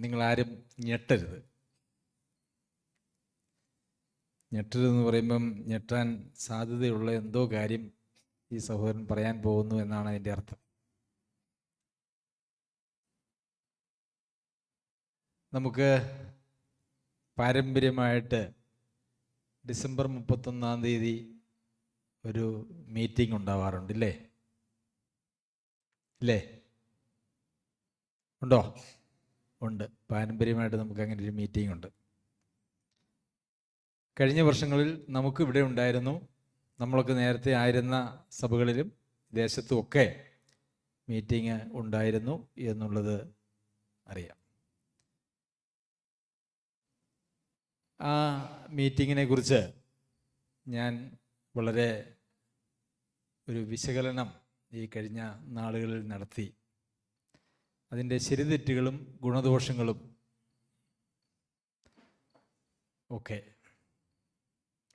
നിങ്ങളാരും ഞെട്ടരുത്. ഞെട്ടരുതെന്ന് പറയുമ്പം ഞെട്ടാൻ സാധ്യതയുള്ള എന്തോ കാര്യം ഈ സഹോദരൻ പറയാൻ പോകുന്നു എന്നാണ് അതിൻ്റെ അർത്ഥം. നമുക്ക് പാരമ്പര്യമായിട്ട് ഡിസംബർ 31 ഒരു മീറ്റിംഗ് ഉണ്ടാവാറുണ്ട്, ഇല്ലേ? ഇല്ലേ? ഉണ്ടോ? ഉണ്ട്. പാരമ്പര്യമായിട്ട് നമുക്ക് അങ്ങനെ ഒരു മീറ്റിംഗ് ഉണ്ട്. കഴിഞ്ഞ വർഷങ്ങളിൽ നമുക്ക് ഇവിടെ ഉണ്ടായിരുന്നു. നമ്മളൊക്കെ നേരത്തെ ആയിരുന്ന സഭകളിലും ദേശത്തുമൊക്കെ മീറ്റിംഗ് ഉണ്ടായിരുന്നു എന്നുള്ളത് അറിയാം. ആ മീറ്റിങ്ങിനെ കുറിച്ച് ഞാൻ വളരെ ഒരു വിശകലനം ഈ കഴിഞ്ഞ നാളുകളിൽ നടത്തി. അതിൻ്റെ ശരിതെറ്റുകളും ഗുണദോഷങ്ങളും ഒക്കെ.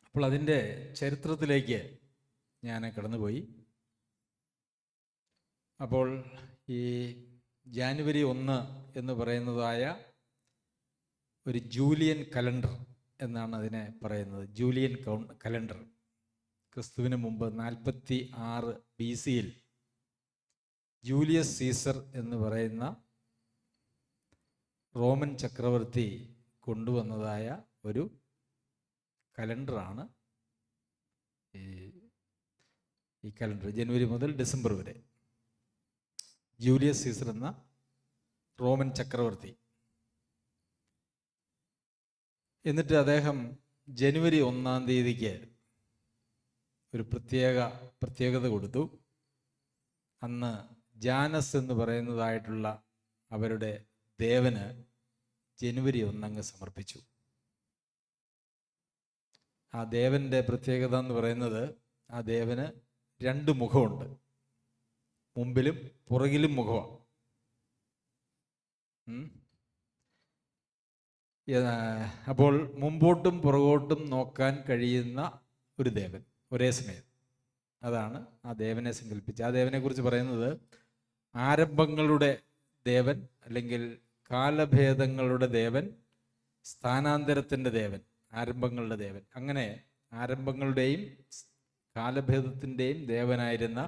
അപ്പോൾ അതിൻ്റെ ചരിത്രത്തിലേക്ക് ഞാൻ കടന്നുപോയി. അപ്പോൾ ഈ ജാനുവരി 1 എന്ന് പറയുന്നതായ ഒരു ജൂലിയൻ കലണ്ടർ എന്നാണ് അതിനെ പറയുന്നത്. ജൂലിയൻ കലണ്ടർ ക്രിസ്തുവിന് മുമ്പ് 46 BC ജൂലിയസ് സീസർ എന്ന് പറയുന്ന റോമൻ ചക്രവർത്തി കൊണ്ടുവന്നതായ ഒരു കലണ്ടറാണ് ഈ കലണ്ടർ. ജനുവരി മുതൽ ഡിസംബർ വരെ ജൂലിയസ് സീസർ എന്ന റോമൻ ചക്രവർത്തി. എന്നിട്ട് അദ്ദേഹം ജനുവരി 1 ഒരു പ്രത്യേകത കൊടുത്തു. അന്ന് ജാനസ് എന്ന് പറയുന്നതായിട്ടുള്ള അവരുടെ ദേവന് ജനുവരി 1 സമർപ്പിച്ചു. ആ ദേവൻ്റെ പ്രത്യേകത എന്ന് പറയുന്നത്, ആ ദേവന് 2 മുഖമുണ്ട്. മുമ്പിലും പുറകിലും മുഖമാണ്. അപ്പോൾ മുമ്പോട്ടും പുറകോട്ടും നോക്കാൻ കഴിയുന്ന ഒരു ദേവൻ ഒരേ സമയം. അതാണ് ആ ദേവനെ സങ്കല്പിച്ച്. ആ ദേവനെ കുറിച്ച് പറയുന്നത് ആരംഭങ്ങളുടെ ദേവൻ, അല്ലെങ്കിൽ കാലഭേദങ്ങളുടെ ദേവൻ, സ്ഥാനാന്തരത്തിൻ്റെ ദേവൻ, ആരംഭങ്ങളുടെ ദേവൻ. അങ്ങനെ ആരംഭങ്ങളുടെയും കാലഭേദത്തിൻ്റെയും ദേവനായിരുന്ന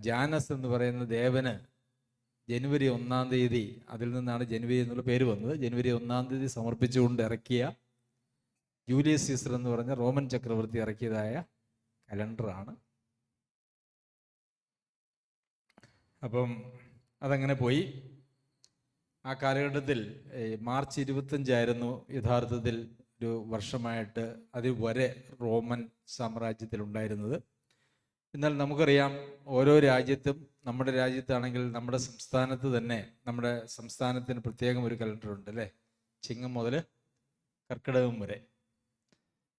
ജാനസ് എന്ന് പറയുന്ന ദേവന് ജനുവരി 1 അതിൽ നിന്നാണ് ജനുവരി എന്നുള്ള പേര് വന്നത്. ജനുവരി 1 സമർപ്പിച്ചുകൊണ്ട് ഇറക്കിയ ജൂലിയസ് സീസർ എന്ന് പറഞ്ഞ റോമൻ ചക്രവർത്തി ഇറക്കിയതായ കലണ്ടറാണ്. അപ്പം അതങ്ങനെ പോയി. ആ കാലഘട്ടത്തിൽ മാർച്ച് 25 യഥാർത്ഥത്തിൽ ഒരു വർഷമായിട്ട് അതുവരെ റോമൻ സാമ്രാജ്യത്തിലുണ്ടായിരുന്നത്. എന്നാൽ നമുക്കറിയാം, ഓരോ രാജ്യത്തും, നമ്മുടെ രാജ്യത്താണെങ്കിൽ നമ്മുടെ സംസ്ഥാനത്ത് തന്നെ, നമ്മുടെ സംസ്ഥാനത്തിന് പ്രത്യേകം ഒരു കലണ്ടറുണ്ട്, അല്ലേ? ചിങ്ങം മുതൽ കർക്കിടകം വരെ.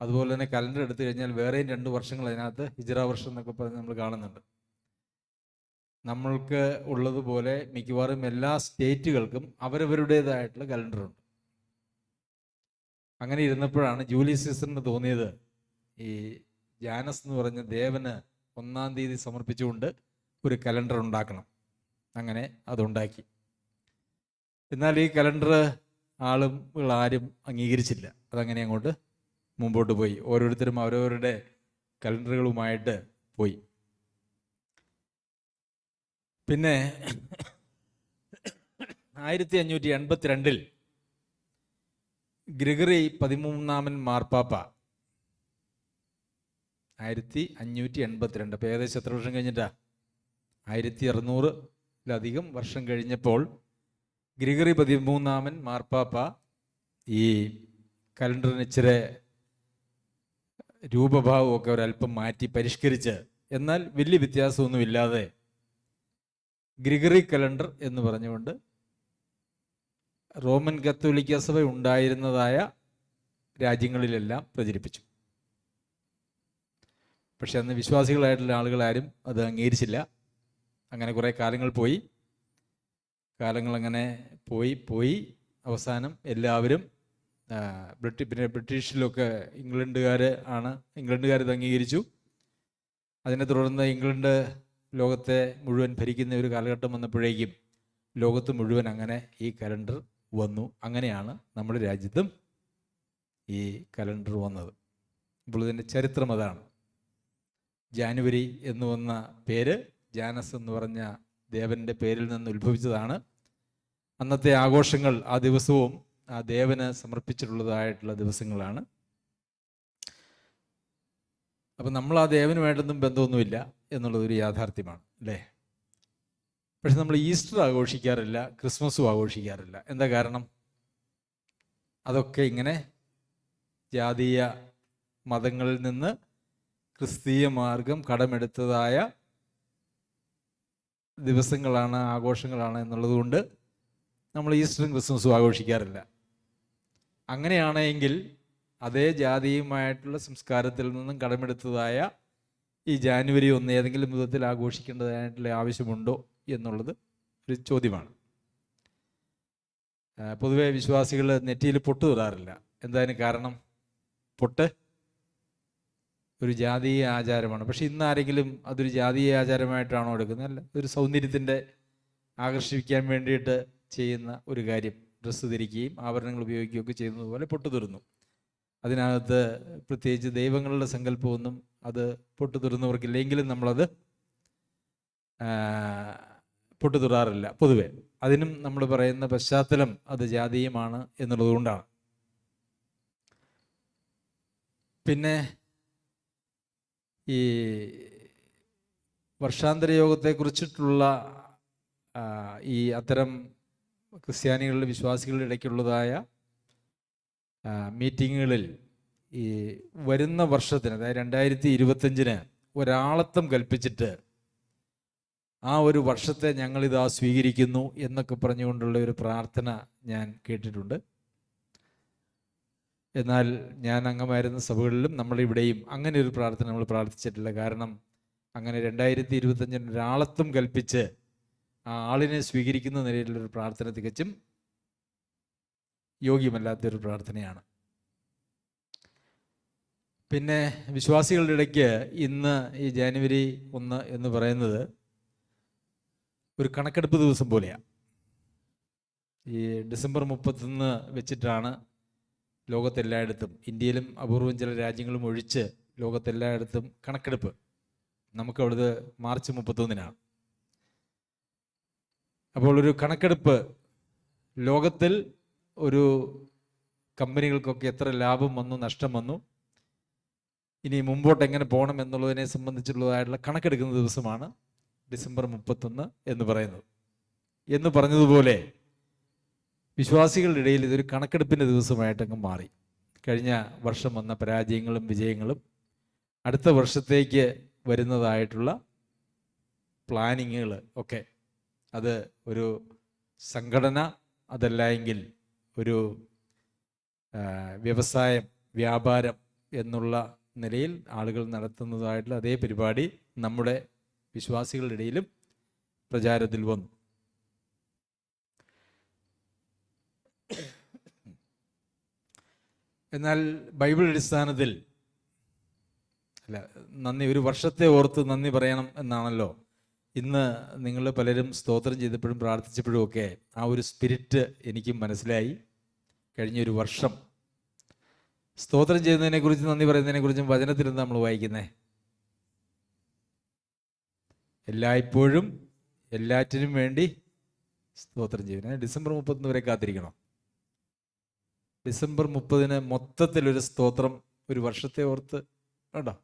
അതുപോലെ തന്നെ കലണ്ടർ എടുത്തു കഴിഞ്ഞാൽ വേറെയും 2 വർഷങ്ങൾ അതിനകത്ത് ഹിജ്റ വർഷം എന്നൊക്കെ പറഞ്ഞ് നമ്മൾ കാണുന്നുണ്ട്. നമ്മൾക്ക് ഉള്ളതുപോലെ മിക്കവാറും എല്ലാ സ്റ്റേറ്റുകൾക്കും അവരവരുടേതായിട്ടുള്ള കലണ്ടറുണ്ട്. അങ്ങനെ ഇരുന്നപ്പോഴാണ് ജൂലിയസ് സീസറിന് തോന്നിയത് ഈ ജാനസ് എന്ന് പറഞ്ഞ ദേവന് 1 സമർപ്പിച്ചുകൊണ്ട് ഒരു കലണ്ടർ ഉണ്ടാക്കണം. അങ്ങനെ അതുണ്ടാക്കി. എന്നാൽ ഈ കലണ്ടർ ആരും അംഗീകരിച്ചില്ല. അതങ്ങനെ അങ്ങോട്ട് മുമ്പോട്ട് പോയി. ഓരോരുത്തരും അവരവരുടെ കലണ്ടറുകളുമായിട്ട് പോയി. പിന്നെ 1582 ഗ്രിഗറി 13 മാർപ്പാപ്പ, 1582, അപ്പോൾ ഏകദേശം എത്ര വർഷം കഴിഞ്ഞിട്ടാ? 1600-ലധികം വർഷം കഴിഞ്ഞപ്പോൾ ഗ്രിഗറി 13 മാർപ്പാപ്പ ഈ കലണ്ടറിന് ഇച്ചിരി രൂപഭാവമൊക്കെ ഒരല്പം മാറ്റി പരിഷ്കരിച്ച്, എന്നാൽ വലിയ വ്യത്യാസമൊന്നുമില്ലാതെ ഗ്രിഗറി കലണ്ടർ എന്ന് പറഞ്ഞുകൊണ്ട് റോമൻ കത്തോലിക്ക സഭ ഉണ്ടായിരുന്നതായ രാജ്യങ്ങളിലെല്ലാം പ്രചരിപ്പിച്ചു. പക്ഷെ അന്ന് വിശ്വാസികളായിട്ടുള്ള ആളുകളാരും അത് അംഗീകരിച്ചില്ല. അങ്ങനെ കുറേ കാലങ്ങൾ പോയി. കാലങ്ങളങ്ങനെ പോയി അവസാനം എല്ലാവരും പിന്നെ ബ്രിട്ടീഷിലൊക്കെ ഇംഗ്ലണ്ടുകാർ ഇത് അംഗീകരിച്ചു. അതിനെ തുടർന്ന് ഇംഗ്ലണ്ട് ലോകത്തെ മുഴുവൻ ഭരിക്കുന്ന ഒരു കാലഘട്ടം വന്നപ്പോഴേക്കും ലോകത്ത് മുഴുവൻ അങ്ങനെ ഈ കലണ്ടർ വന്നു. അങ്ങനെയാണ് നമ്മുടെ രാജ്യത്തും ഈ കലണ്ടർ വന്നത്. ഇപ്പോൾ ഇതിൻ്റെ ചരിത്രം അതാണ്. ജാനുവരി എന്ന് വന്ന പേര് ജാനസ് എന്ന് പറഞ്ഞ ദേവൻ്റെ പേരിൽ നിന്ന് ഉത്ഭവിച്ചതാണ്. അന്നത്തെ ആഘോഷങ്ങൾ ആ ദിവസവും ആ ദേവന് സമർപ്പിച്ചിട്ടുള്ളതായിട്ടുള്ള ദിവസങ്ങളാണ്. അപ്പം നമ്മൾ ആ ദേവനുമായിട്ടൊന്നും ബന്ധമൊന്നുമില്ല എന്നുള്ളതൊരു യാഥാർത്ഥ്യമാണ്, അല്ലേ? പക്ഷെ നമ്മൾ ഈസ്റ്റർ ആഘോഷിക്കാറില്ല, ക്രിസ്മസും ആഘോഷിക്കാറില്ല. എന്താ കാരണം? അതൊക്കെ ഇങ്ങനെ ജാതീയ മതങ്ങളിൽ നിന്ന് ക്രിസ്തീയ മാർഗം കടമെടുത്തതായ ദിവസങ്ങളാണ്, ആഘോഷങ്ങളാണ് എന്നുള്ളത് കൊണ്ട് നമ്മൾ ഈസ്റ്ററും ക്രിസ്മസും ആഘോഷിക്കാറില്ല. അങ്ങനെയാണെങ്കിൽ അതേ ജാതീയമായിട്ടുള്ള സംസ്കാരത്തിൽ നിന്നും കടമെടുത്തതായ ഈ ജാനുവരി 1 ഏതെങ്കിലും വിധത്തിൽ ആഘോഷിക്കേണ്ടതായിട്ടുള്ള ആവശ്യമുണ്ടോ എന്നുള്ളത് ഒരു ചോദ്യമാണ്. പൊതുവെ വിശ്വാസികൾ നെറ്റിയിൽ പൊട്ട് തൊടാറില്ല. എന്തായാലും കാരണം, പൊട്ട് ഒരു ജാതീയ ആചാരമാണ്. പക്ഷെ ഇന്ന് ആരെങ്കിലും അതൊരു ജാതീയ ആചാരമായിട്ടാണോ എടുക്കുന്നത്? അല്ല, ഒരു സൗന്ദര്യത്തിൻ്റെ ആകർഷിക്കാൻ വേണ്ടിയിട്ട് ചെയ്യുന്ന ഒരു കാര്യം. ഡ്രസ്സ് ധരിക്കുകയും ആഭരണങ്ങൾ ഉപയോഗിക്കുകയൊക്കെ ചെയ്യുന്നത് പോലെ പൊട്ട് തൊടുന്നു. അതിനകത്ത് പ്രത്യേകിച്ച് ദൈവങ്ങളുടെ സങ്കല്പമൊന്നും അത് പൊട്ട് തൊടുന്നവർക്കില്ലെങ്കിലും നമ്മളത് പൊട്ട് തൊടാറില്ല പൊതുവെ. അതിനും നമ്മൾ പറയുന്ന പശ്ചാത്തലം അത് ജാതീയമാണ് എന്നുള്ളത് കൊണ്ടാണ്. പിന്നെ ഈ വർഷാന്തര യോഗത്തെക്കുറിച്ചിട്ടുള്ള ഈ അത്തരം ക്രിസ്ത്യാനികളുടെ വിശ്വാസികളുടെ ഇടയ്ക്കുള്ളതായ മീറ്റിങ്ങുകളിൽ ഈ വരുന്ന വർഷത്തിന്, അതായത് 2025 ഒരാളത്വം കൽപ്പിച്ചിട്ട് ആ ഒരു വർഷത്തെ ഞങ്ങളിതാ സ്വീകരിക്കുന്നു എന്നൊക്കെ പറഞ്ഞുകൊണ്ടുള്ള ഒരു പ്രാർത്ഥന ഞാൻ കേട്ടിട്ടുണ്ട്. എന്നാൽ ഞാൻ അംഗമായിരുന്ന സഭകളിലും നമ്മളിവിടെയും അങ്ങനെ ഒരു പ്രാർത്ഥന നമ്മൾ പ്രാർത്ഥിച്ചിട്ടില്ല. കാരണം അങ്ങനെ 2025 ഒരാളത്വം കൽപ്പിച്ച് ആ ആളിനെ സ്വീകരിക്കുന്ന നിലയിലുള്ളൊരു പ്രാർത്ഥന തികച്ചും യോഗ്യമല്ലാത്തൊരു പ്രാർത്ഥനയാണ്. പിന്നെ വിശ്വാസികളുടെ ഇടയ്ക്ക് ഇന്ന് ഈ ജാനുവരി 1 എന്ന് പറയുന്നത് ഒരു കണക്കെടുപ്പ് ദിവസം പോലെയാണ്. ഈ ഡിസംബർ 31 വെച്ചിട്ടാണ് ലോകത്തെല്ലായിടത്തും, ഇന്ത്യയിലും അപൂർവം ചില രാജ്യങ്ങളും ഒഴിച്ച് ലോകത്തെല്ലായിടത്തും കണക്കെടുപ്പ്. നമുക്ക് അവിടുത്തെ മാർച്ച് 31 അപ്പോൾ ഒരു കണക്കെടുപ്പ്, ലോകത്തിൽ ഒരു കമ്പനികൾക്കൊക്കെ എത്ര ലാഭം വന്നു, നഷ്ടം വന്നു, ഇനി മുമ്പോട്ട് എങ്ങനെ പോകണം എന്നുള്ളതിനെ സംബന്ധിച്ചുള്ളതായിട്ടുള്ള കണക്കെടുക്കുന്ന ദിവസമാണ് ഡിസംബർ 31 എന്ന് പറയുന്നത്. എന്ന് പറഞ്ഞതുപോലെ വിശ്വാസികളുടെ ഇടയിൽ ഇതൊരു കണക്കെടുപ്പിൻ്റെ ദിവസമായിട്ടങ്ങ് മാറി. കഴിഞ്ഞ വർഷം വന്ന പരാജയങ്ങളും വിജയങ്ങളും അടുത്ത വർഷത്തേക്ക് വരുന്നതായിട്ടുള്ള പ്ലാനിങ്ങുകൾ ഒക്കെ, അത് ഒരു സംഘടന, അതല്ല എങ്കിൽ ഒരു വ്യവസായം, വ്യാപാരം എന്നുള്ള നിലയിൽ ആളുകൾ നടത്തുന്നതായിട്ടുള്ള അതേ പരിപാടി നമ്മുടെ വിശ്വാസികളുടെ ഇടയിലും പ്രചാരത്തിൽ വന്നു. എന്നാൽ ബൈബിൾ അടിസ്ഥാനത്തിൽ അല്ല, നന്ദി, ഒരു വർഷത്തെ ഓർത്ത് നന്ദി പറയണം എന്നാണല്ലോ ഇന്ന് നിങ്ങൾ പലരും സ്തോത്രം ചെയ്തപ്പോഴും പ്രാർത്ഥിച്ചപ്പോഴും ഒക്കെ ആ ഒരു സ്പിരിറ്റ് എനിക്കും മനസ്സിലായി. കഴിഞ്ഞൊരു വർഷം സ്തോത്രം ചെയ്യുന്നതിനെക്കുറിച്ചും നന്ദി പറയുന്നതിനെക്കുറിച്ചും വചനത്തിൽ നമ്മൾ വായിക്കുന്നേ, എല്ലായ്പ്പോഴും എല്ലാറ്റിനും വേണ്ടി സ്തോത്രം ചെയ്യുന്നത്. ഡിസംബർ 31 വരെ കാത്തിരിക്കണം. ഡിസംബർ 30 മൊത്തത്തിലൊരു സ്തോത്രം ഒരു വർഷത്തെ ഓർത്ത് കേട്ടോ.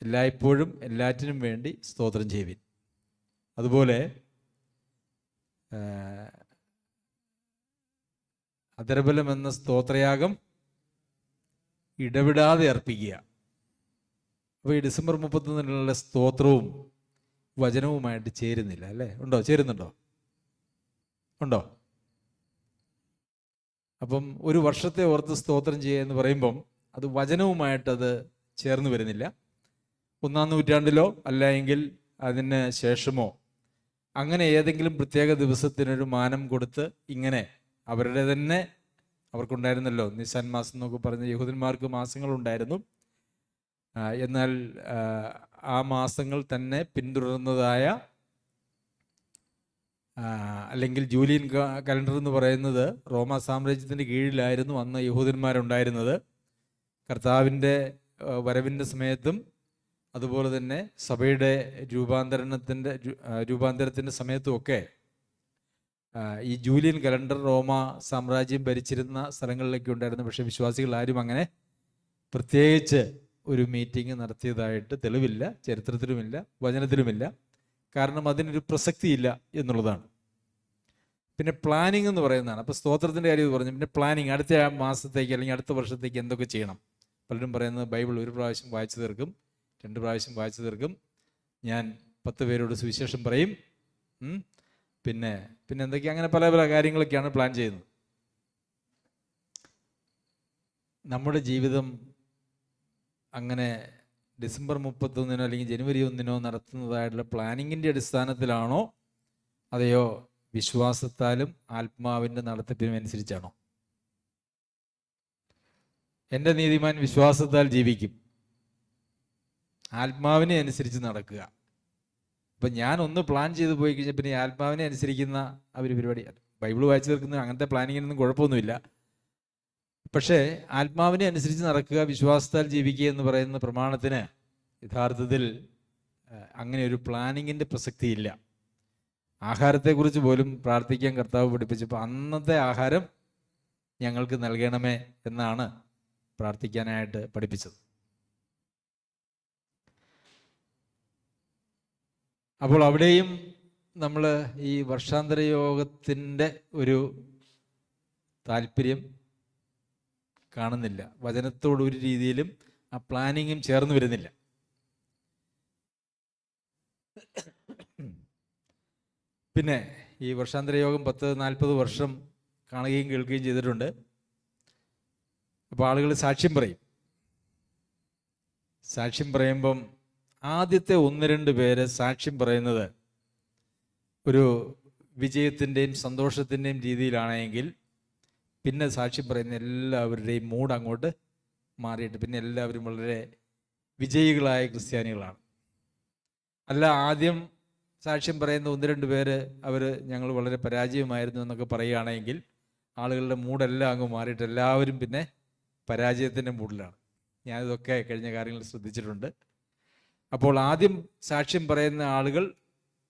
എല്ലായ്പ്പോഴും എല്ലാറ്റിനും വേണ്ടി സ്തോത്രം ചെയ്യുവിൻ. അതുപോലെ അധരബലം എന്ന സ്തോത്രയാഗം ഇടവിടാതെ അർപ്പിക്കുക. അപ്പോൾ ഈ ഡിസംബർ 31 സ്തോത്രവും വചനവുമായിട്ട് ചേരുന്നില്ല, അല്ലേ? ഉണ്ടോ? ചേരുന്നുണ്ടോ? ഉണ്ടോ? അപ്പം ഒരു വർഷത്തെ ഓർത്ത് സ്തോത്രം ചെയ്യുക എന്ന് പറയുമ്പം അത് വചനവുമായിട്ടത് ചേർന്ന് വരുന്നില്ല. 1-ാം നൂറ്റാണ്ടിലോ അല്ല എങ്കിൽ അതിന് ശേഷമോ അങ്ങനെ ഏതെങ്കിലും പ്രത്യേക ദിവസത്തിനൊരു മാനം കൊടുത്ത് ഇങ്ങനെ അവരുടെ തന്നെ, അവർക്കുണ്ടായിരുന്നല്ലോ നിസാൻ മാസം എന്നൊക്കെ പറഞ്ഞ യഹൂദന്മാർക്ക് മാസങ്ങളുണ്ടായിരുന്നു. എന്നാൽ ആ മാസങ്ങൾ തന്നെ പിന്തുടർന്നതായ അല്ലെങ്കിൽ ജൂലിയൻ കലണ്ടർ എന്ന് പറയുന്നത് റോമാ സാമ്രാജ്യത്തിൻ്റെ കീഴിലായിരുന്നു അന്ന് യഹൂദന്മാരുണ്ടായിരുന്നത്. കർത്താവിൻ്റെ വരവിൻ്റെ സമയത്തും അതുപോലെ തന്നെ സഭയുടെ രൂപാന്തരത്തിൻ്റെ സമയത്തുമൊക്കെ ഈ ജൂലിയൻ കലണ്ടർ റോമ സാമ്രാജ്യം ഭരിച്ചിരുന്ന സ്ഥലങ്ങളിലൊക്കെ ഉണ്ടായിരുന്നു. പക്ഷേ വിശ്വാസികൾ ആരും അങ്ങനെ പ്രത്യേകിച്ച് ഒരു മീറ്റിംഗ് നടത്തിയതായിട്ട് തെളിവില്ല, ചരിത്രത്തിലുമില്ല, വചനത്തിലുമില്ല. കാരണം അതിനൊരു പ്രസക്തിയില്ല എന്നുള്ളതാണ്. പിന്നെ പ്ലാനിങ് എന്ന് പറയുന്നതാണ്. അപ്പോൾ സ്തോത്രത്തിൻ്റെ കാര്യം പറഞ്ഞു. പിന്നെ പ്ലാനിങ്, അടുത്ത മാസത്തേക്ക് അല്ലെങ്കിൽ അടുത്ത വർഷത്തേക്ക് എന്തൊക്കെ ചെയ്യണം. പലരും പറയുന്നത് ബൈബിൾ ഒരു പ്രാവശ്യം വായിച്ചു തീർക്കും, 2 പ്രാവശ്യം വായിച്ചു തീർക്കും, ഞാൻ 10 പേരോട് സുവിശേഷം പറയും, പിന്നെ എന്തൊക്കെയാണ്, അങ്ങനെ പല പല കാര്യങ്ങളൊക്കെയാണ് പ്ലാൻ ചെയ്യുന്നത്. നമ്മുടെ ജീവിതം അങ്ങനെ ഡിസംബർ 31 അല്ലെങ്കിൽ ജനുവരി 1 നടത്തുന്നതായിട്ടുള്ള പ്ലാനിങ്ങിൻ്റെ അടിസ്ഥാനത്തിലാണോ അതെയോ വിശ്വാസത്താലും ആത്മാവിൻ്റെ നടത്തിപ്പിനും അനുസരിച്ചാണോ? എൻ്റെ നീതിമാൻ വിശ്വാസത്താൽ ജീവിക്കും, ആത്മാവിനെ അനുസരിച്ച് നടക്കുക. അപ്പം ഞാൻ ഒന്ന് പ്ലാൻ ചെയ്ത് പോയി കഴിഞ്ഞാൽ പിന്നെ ആത്മാവിനെ അനുസരിക്കുന്ന ഒരു പരിപാടിയാണ്. ബൈബിൾ വായിച്ചു തീർക്കുന്ന അങ്ങനത്തെ പ്ലാനിങ്ങിനൊന്നും കുഴപ്പമൊന്നുമില്ല. പക്ഷേ ആത്മാവിനെ അനുസരിച്ച് നടക്കുക, വിശ്വാസത്താൽ ജീവിക്കുക എന്ന് പറയുന്ന പ്രമാണത്തിന് യഥാർത്ഥത്തിൽ അങ്ങനെ ഒരു പ്ലാനിങ്ങിൻ്റെ പ്രസക്തിയില്ല. ആഹാരത്തെക്കുറിച്ച് പോലും പ്രാർത്ഥിക്കാൻ കർത്താവ് പഠിപ്പിച്ചപ്പോൾ അന്നത്തെ ആഹാരം ഞങ്ങൾക്ക് നൽകണമേ എന്നാണ് പ്രാർത്ഥിക്കാനായിട്ട് പഠിപ്പിച്ചത്. അപ്പോൾ അവിടെയും നമ്മൾ ഈ വർഷാന്തര യോഗത്തിൻ്റെ ഒരു താല്പര്യം കാണുന്നില്ല. വചനത്തോട് ഒരു രീതിയിലും ആ പ്ലാനിങ്ങും ചേർന്ന് വരുന്നില്ല. പിന്നെ ഈ വർഷാന്തര യോഗം 10-40 വർഷം കാണുകയും കേൾക്കുകയും ചെയ്തിട്ടുണ്ട്. അപ്പോൾ ആളുകൾ സാക്ഷ്യം പറയും. സാക്ഷ്യം പറയുമ്പം ആദ്യത്തെ 1-2 പേര് സാക്ഷ്യം പറയുന്നത് ഒരു വിജയത്തിൻ്റെയും സന്തോഷത്തിൻ്റെയും രീതിയിലാണെങ്കിൽ പിന്നെ സാക്ഷ്യം പറയുന്ന എല്ലാവരുടെയും മൂഡ് അങ്ങോട്ട് മാറിയിട്ട് പിന്നെ എല്ലാവരും വളരെ വിജയികളായ ക്രിസ്ത്യാനികളാണ്. അല്ല, ആദ്യം സാക്ഷ്യം പറയുന്ന 1-2 പേര് അവർ ഞങ്ങൾ വളരെ പരാജയമായിരുന്നു എന്നൊക്കെ പറയുകയാണെങ്കിൽ ആളുകളുടെ മൂടെല്ലാം അങ്ങ് മാറിയിട്ട് എല്ലാവരും പിന്നെ പരാജയത്തിൻ്റെ മൂഡിലാണ്. ഞാനിതൊക്കെ കഴിഞ്ഞ കാര്യങ്ങൾ ശ്രദ്ധിച്ചിട്ടുണ്ട്. അപ്പോൾ ആദ്യം സാക്ഷ്യം പറയുന്ന ആളുകൾ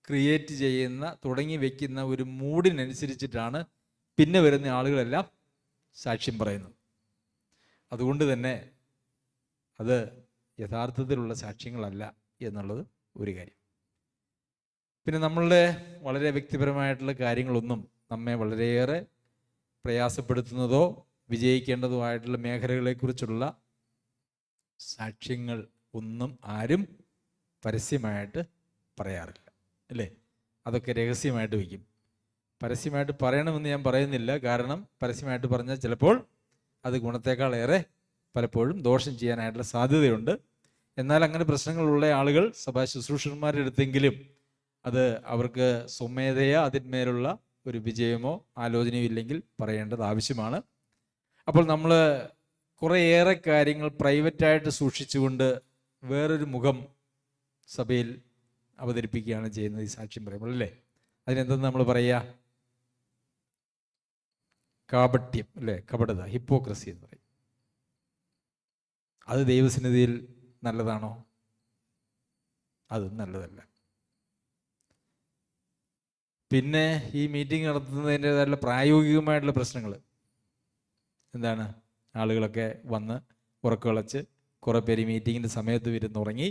ക്രിയേറ്റ് ചെയ്യുന്ന, തുടങ്ങി വയ്ക്കുന്ന ഒരു മൂഡിനനുസരിച്ചിട്ടാണ് പിന്നെ വരുന്ന ആളുകളെല്ലാം സാക്ഷ്യം പറയുന്നത്. അതുകൊണ്ട് തന്നെ അത് യഥാർത്ഥത്തിലുള്ള സാക്ഷ്യങ്ങളല്ല എന്നുള്ളത് ഒരു കാര്യം. പിന്നെ നമ്മളുടെ വളരെ വ്യക്തിപരമായിട്ടുള്ള കാര്യങ്ങളൊന്നും നമ്മെ വളരെയേറെ പ്രയാസപ്പെടുത്തുന്നതോ വിജയിക്കേണ്ടതോ ആയിട്ടുള്ള മേഖലകളെക്കുറിച്ചുള്ള സാക്ഷ്യങ്ങൾ ഒന്നും ആരും പരസ്യമായിട്ട് പറയാറില്ല, അല്ലേ? അതൊക്കെ രഹസ്യമായിട്ട് വയ്ക്കും. പരസ്യമായിട്ട് പറയണമെന്ന് ഞാൻ പറയുന്നില്ല. കാരണം പരസ്യമായിട്ട് പറഞ്ഞാൽ ചിലപ്പോൾ അത് ഗുണത്തേക്കാളേറെ പലപ്പോഴും ദോഷം ചെയ്യാനായിട്ടുള്ള സാധ്യതയുണ്ട്. എന്നാൽ അങ്ങനെ പ്രശ്നങ്ങളുള്ള ആളുകൾ സഭാ ശുശ്രൂഷന്മാരുടെ അടുത്തെങ്കിലും അത് അവർക്ക് സ്വമേധയാ അതിന്മേലുള്ള ഒരു വിജയമോ ആലോചനയോ ഇല്ലെങ്കിൽ പറയേണ്ടത് ആവശ്യമാണ്. അപ്പോൾ നമ്മൾ കുറേയേറെ കാര്യങ്ങൾ പ്രൈവറ്റായിട്ട് സൂക്ഷിച്ചുകൊണ്ട് വേറൊരു മുഖം സഭയിൽ അവതരിപ്പിക്കുകയാണ് ചെയ്യുന്നത് ഈ സാക്ഷ്യം പറയുമ്പോൾ, അല്ലേ? അതിനെന്തെന്ന് നമ്മൾ പറയുക? കാപട്യം, അല്ലേ? കപടത, ഹിപ്പോക്രസി എന്ന് പറയും. അത് ദൈവസന്നിധിയിൽ നല്ലതാണോ? അതും നല്ലതല്ല. പിന്നെ ഈ മീറ്റിംഗ് നടത്തുന്നതിൻ്റെതായിട്ടുള്ള പ്രായോഗികമായിട്ടുള്ള പ്രശ്നങ്ങൾ എന്താണ്? ആളുകളൊക്കെ വന്ന് ഉറക്കളച്ച് കുറേ പേര് മീറ്റിങ്ങിൻ്റെ സമയത്ത് ഇരുന്നുറങ്ങി,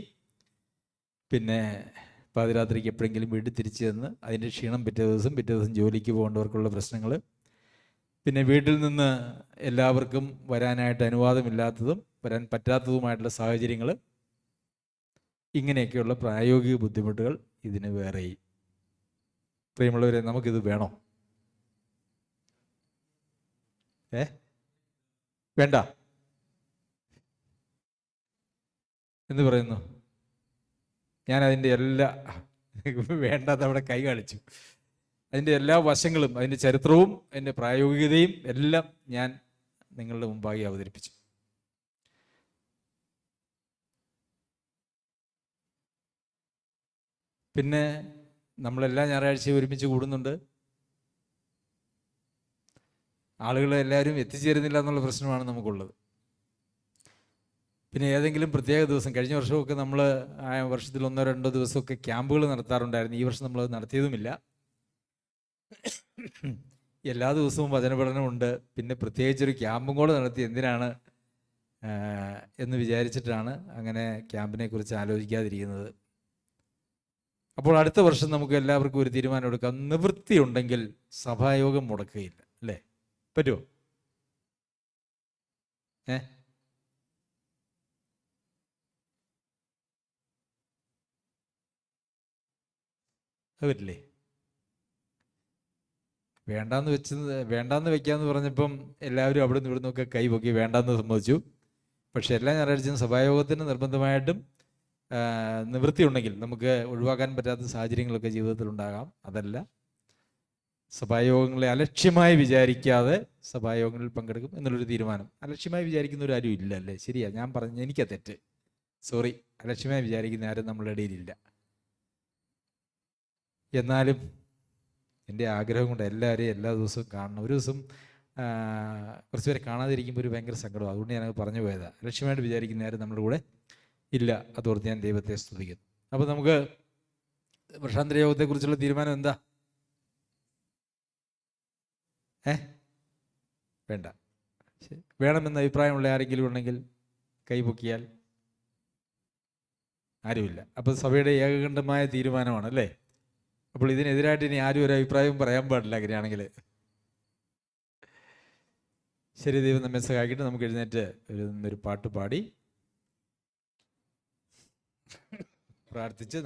പിന്നെ പാതിരാത്രിക്ക് എപ്പോഴെങ്കിലും വീട്ടിൽ തിരിച്ചു ചെന്ന് അതിൻ്റെ ക്ഷീണം പിറ്റേ ദിവസം ജോലിക്ക് പോകേണ്ടവർക്കുള്ള പ്രശ്നങ്ങൾ, പിന്നെ വീട്ടിൽ നിന്ന് എല്ലാവർക്കും വരാനായിട്ട് അനുവാദമില്ലാത്തതും വരാൻ പറ്റാത്തതുമായിട്ടുള്ള സാഹചര്യങ്ങൾ, ഇങ്ങനെയൊക്കെയുള്ള പ്രായോഗിക ബുദ്ധിമുട്ടുകൾ ഇതിന് വേറെയും. പ്രിയമുള്ളവരെ, നമുക്കിത് വേണോ? വേണ്ട എന്ന് പറയുന്നു. ഞാൻ അതിൻ്റെ വേണ്ടാത്ത അവിടെ കൈ കാണിച്ചു. അതിൻ്റെ എല്ലാ വശങ്ങളും, അതിൻ്റെ ചരിത്രവും അതിൻ്റെ പ്രായോഗികതയും എല്ലാം ഞാൻ നിങ്ങളുടെ മുമ്പാകെ അവതരിപ്പിച്ചു. പിന്നെ നമ്മളെല്ലാ ഞായറാഴ്ചയും ഒരുമിച്ച് കൂടുന്നുണ്ട്. ആളുകൾ എല്ലാവരും എത്തിച്ചേരുന്നില്ല എന്നുള്ള പ്രശ്നമാണ് നമുക്കുള്ളത്. പിന്നെ ഏതെങ്കിലും പ്രത്യേക ദിവസം, കഴിഞ്ഞ വർഷമൊക്കെ നമ്മൾ വർഷത്തിൽ 1-2 ദിവസമൊക്കെ ക്യാമ്പുകൾ നടത്താറുണ്ടായിരുന്നു. ഈ വർഷം നമ്മളത് നടത്തിയതുമില്ല. എല്ലാ ദിവസവും വചനപഠനമുണ്ട്. പിന്നെ പ്രത്യേകിച്ചൊരു ക്യാമ്പും കൂടെ നടത്തി എന്തിനാണ് എന്ന് വിചാരിച്ചിട്ടാണ് അങ്ങനെ ക്യാമ്പിനെ കുറിച്ച് ആലോചിക്കാതിരിക്കുന്നത്. അപ്പോൾ അടുത്ത വർഷം നമുക്ക് എല്ലാവർക്കും ഒരു തീരുമാനം എടുക്കാം. നിവൃത്തി ഉണ്ടെങ്കിൽ സഭായോഗം മുടക്കുകയില്ല, അല്ലേ? പറ്റുമോ? അത് പറ്റില്ലേ? വേണ്ടാന്ന് വെക്കാന്ന് പറഞ്ഞപ്പം എല്ലാവരും അവിടെ നിന്ന് ഇവിടെ നിന്നൊക്കെ കൈ പൊക്കി വേണ്ടാന്ന് സമ്മതിച്ചു. പക്ഷെ എല്ലാ ഞായറാഴ്ചയും സഭായോഗത്തിന് നിർബന്ധമായിട്ടും നിവൃത്തി ഉണ്ടെങ്കിൽ, നമുക്ക് ഒഴിവാക്കാൻ പറ്റാത്ത സാഹചര്യങ്ങളൊക്കെ ജീവിതത്തിൽ ഉണ്ടാകാം, അതല്ല സഭായോഗങ്ങളെ അലക്ഷ്യമായി വിചാരിക്കാതെ സഭായോഗങ്ങളിൽ പങ്കെടുക്കും എന്നുള്ളൊരു തീരുമാനം. അലക്ഷ്യമായി വിചാരിക്കുന്നവരും ആരും ഇല്ല, അല്ലേ? ശരിയാ, ഞാൻ പറഞ്ഞ എനിക്കാ തെറ്റ്, സോറി. അലക്ഷ്യമായി വിചാരിക്കുന്ന ആരും നമ്മളുടെ ഇടയിലില്ല. എന്നാലും എൻ്റെ ആഗ്രഹം കൊണ്ട് എല്ലാവരെയും എല്ലാ ദിവസവും കാണണം. ഒരു ദിവസം കുറച്ച് പേരെ കാണാതിരിക്കുമ്പോൾ ഒരു ഭയങ്കര സങ്കടം. അതുകൊണ്ട് ഞാനത് പറഞ്ഞു പോയതാണ്. ലക്ഷ്യമായിട്ട് വിചാരിക്കുന്ന ആരും നമ്മുടെ കൂടെ ഇല്ല. അതോർത്ത് ഞാൻ ദൈവത്തെ സ്തുതിക്കുന്നു. അപ്പോൾ നമുക്ക് വർഷാന്തര യോഗത്തെക്കുറിച്ചുള്ള തീരുമാനം എന്താ? വേണ്ട. വേണമെന്ന അഭിപ്രായമുള്ള ആരെങ്കിലും ഉണ്ടെങ്കിൽ കൈപൊക്കിയാൽ. ആരുമില്ല. അപ്പോൾ സഭയുടെ ഏകകണ്ഠമായ തീരുമാനമാണ്, അല്ലേ? അപ്പോൾ ഇതിനെതിരായിട്ട് ഇനി ആരും ഒരു അഭിപ്രായവും പറയാൻ പാടില്ല. അങ്ങനെയാണെങ്കിൽ ശരി, ദൈവം നമ്മെ സഹായിക്കട്ടെ. നമുക്ക് എഴുന്നേറ്റ് ഒരു പാട്ട് പാടി പ്രാർത്ഥിച്ച്